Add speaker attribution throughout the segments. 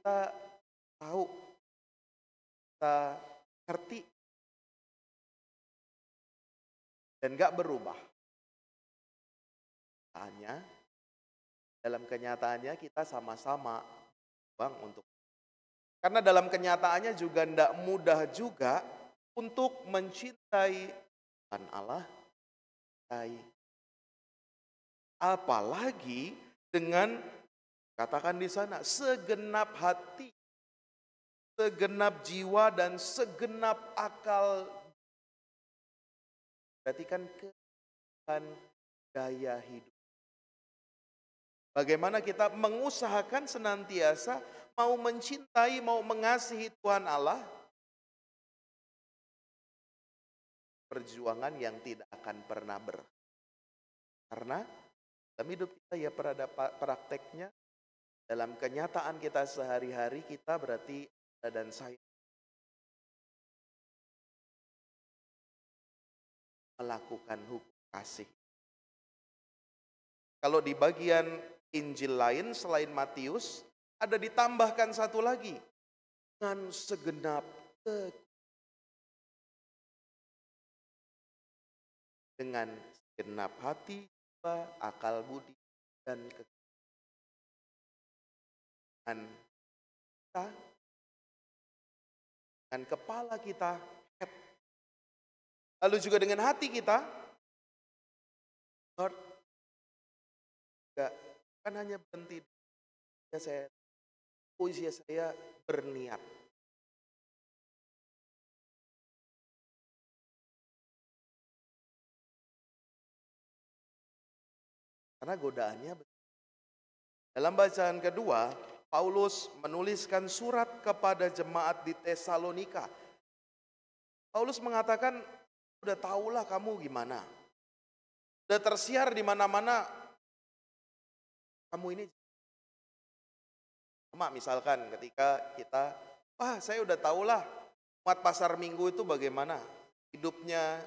Speaker 1: kita tahu, kita ngerti, dan gak berubah. Hanya dalam kenyataannya kita sama-sama bang untuk, karena dalam kenyataannya juga tidak mudah juga untuk mencintai Tuhan Allah, apalagi dengan katakan di sana segenap hati, segenap jiwa dan segenap akal. Berarti kan gaya hidup. Bagaimana kita mengusahakan senantiasa mau mencintai, mau mengasihi Tuhan Allah. Perjuangan yang tidak akan pernah karena dalam hidup kita ya pada prakteknya, dalam kenyataan kita sehari-hari kita berarti Anda dan saya melakukan hukum kasih. Kalau di bagian Injil lain selain Matius, ada ditambahkan satu lagi. Dengan segenap dengan segenap hati, akal budi, dan dengan kepala kita, lalu juga dengan hati kita, kan hanya berhenti saya berniat. Karena godaannya dalam bacaan kedua, Paulus menuliskan surat kepada jemaat di Tesalonika. Paulus mengatakan, udah tahulah kamu gimana. Udah tersiar di mana-mana. Kamu ini sama misalkan ketika kita, saya udah tahulah umat pasar Minggu itu bagaimana. Hidupnya,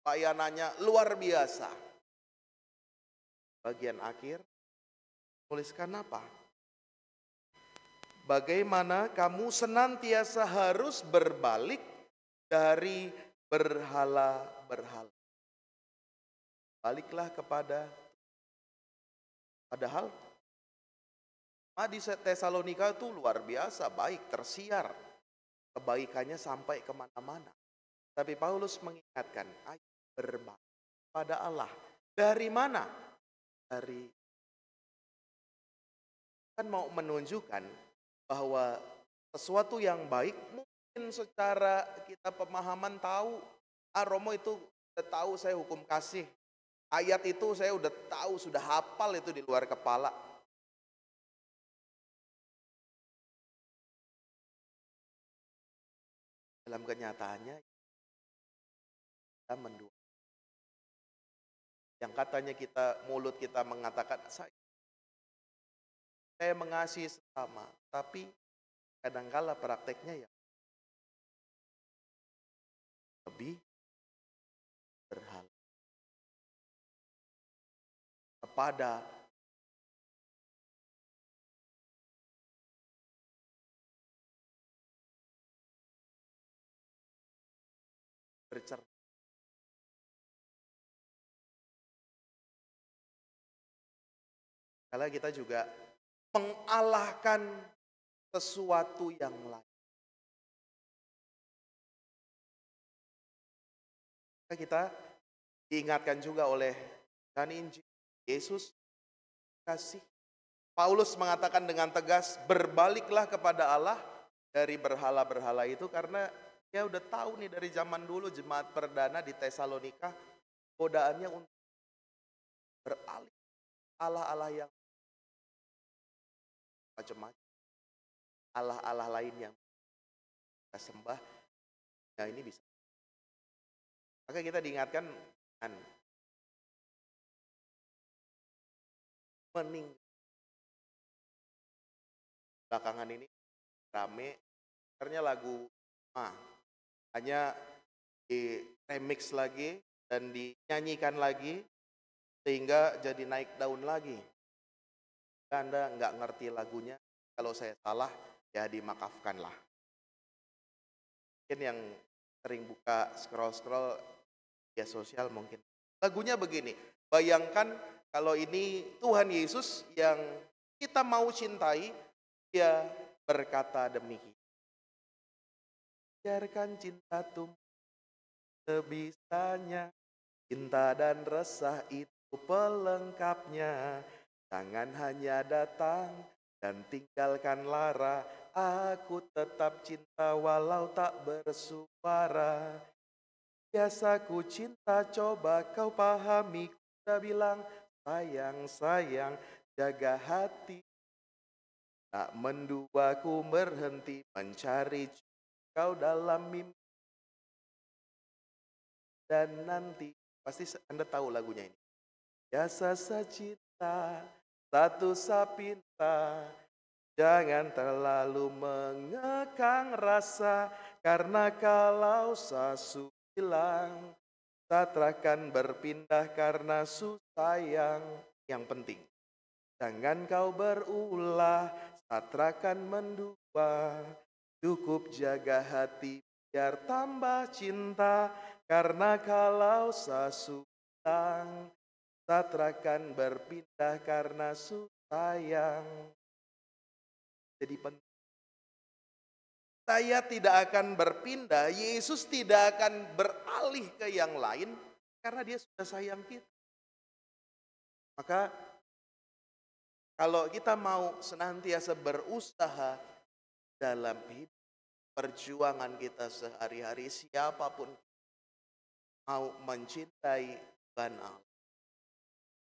Speaker 1: layanannya luar biasa. Bagian akhir, tuliskan apa? Bagaimana kamu senantiasa harus berbalik dari berhala-berhala. Baliklah kepada, padahal di Tesalonika itu luar biasa, baik, tersiar. Kebaikannya sampai kemana-mana. Tapi Paulus mengingatkan, ayo berbalik pada Allah. Dari mana? Kan mau menunjukkan bahwa sesuatu yang baik mungkin secara kita pemahaman tahu, Romo itu udah tahu saya hukum kasih, ayat itu saya udah tahu, sudah hafal itu di luar kepala. Dalam kenyataannya kita mendua. Yang katanya mulut kita mengatakan saya mengasihi sesama, tapi kadangkala prakteknya ya lebih berhala kepada bercermin. Kalau kita juga mengalahkan sesuatu yang lain. Kita diingatkan juga oleh dan Injil Yesus kasih. Paulus mengatakan dengan tegas, berbaliklah kepada Allah dari berhala-berhala itu, karena dia udah tahu nih dari zaman dulu jemaat perdana di Tesalonika, godaannya untuk beralih Allah-Allah yang macam-macam, Allah-Allah lain yang kita sembah, ya ini bisa. Maka kita diingatkan dengan meninggal. Belakangan ini rame, ternyata lagu hanya di remix lagi dan dinyanyikan lagi sehingga jadi naik daun lagi. Anda nggak ngerti lagunya, kalau saya salah ya dimaafkanlah. Mungkin yang sering buka scroll-scroll media sosial mungkin. Lagunya begini, bayangkan kalau ini Tuhan Yesus yang kita mau cintai, dia berkata demikian. Biarkan cinta tumbuh sebisanya, cinta dan resah itu pelengkapnya. Jangan hanya datang dan tinggalkan lara, aku tetap cinta walau tak bersuara. Biasa ku cinta, coba kau pahami, ku udah bilang sayang, sayang, jaga hati. Tak mendua ku berhenti mencari kau dalam mimpi. Dan nanti, pasti Anda tahu lagunya ini. Biasa cinta, satu sapinta, jangan terlalu mengekang rasa, karena kalau sasu hilang, satrakan berpindah karena susayang. Yang penting, jangan kau berulah, satrakan mendua, cukup jaga hati biar tambah cinta, karena kalau sasu hilang, satrakan berpindah karena susayang. Jadi penting. Saya tidak akan berpindah, Yesus tidak akan beralih ke yang lain, karena dia sudah sayang kita. Maka kalau kita mau senantiasa berusaha dalam hidup, perjuangan kita sehari-hari, siapapun mau mencintai Tuhan Allah,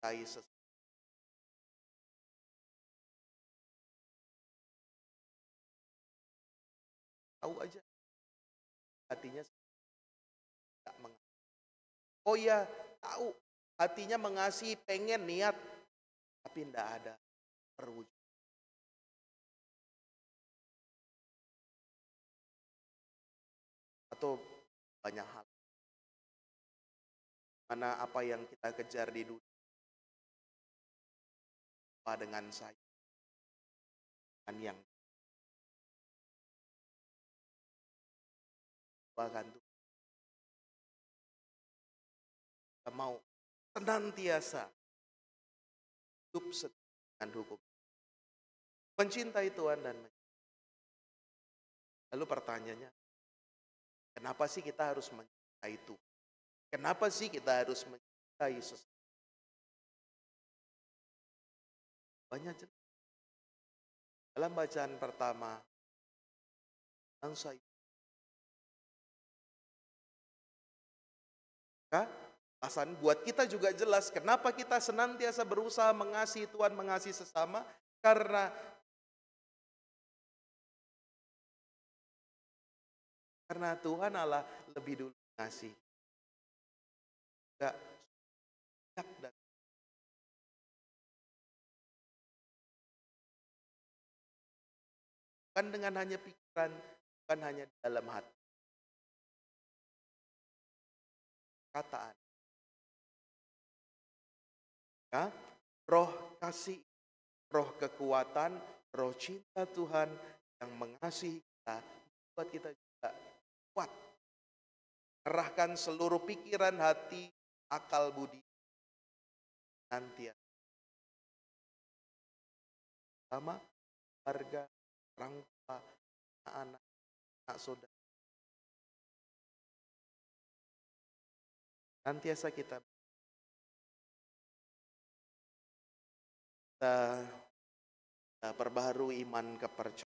Speaker 1: mencintai sesama. Tahu aja hatinya tidak mengasihi. Oh ya, tahu hatinya mengasihi, pengen, niat, tapi tidak ada perwujudan. Atau banyak hal. Mana apa yang kita kejar di dunia, apa dengan saya, dengan yang bahkan tuh kita mau senantiasa hidup setia dengan hukum, mencintai Tuhan dan lalu pertanyaannya, kenapa sih kita harus mencintai Tuhan? Kenapa sih kita harus mencintai sesama? Banyak jelas. Dalam bacaan pertama, bangsa itu. Alasan buat kita juga jelas kenapa kita senantiasa berusaha mengasihi Tuhan, mengasihi sesama, karena Tuhan Allah lebih dulu mengasihi. Enggak dan bukan dengan hanya pikiran, bukan hanya dalam hati. Kataan. Ya, roh kasih, roh kekuatan, roh cinta Tuhan yang mengasihi kita, buat kita juga kuat. Kerahkan seluruh pikiran, hati, akal, budi. Nanti sama keluarga, orang tua, anak-anak, anak saudara. Nantiasa kita perbaharui iman kepercayaan.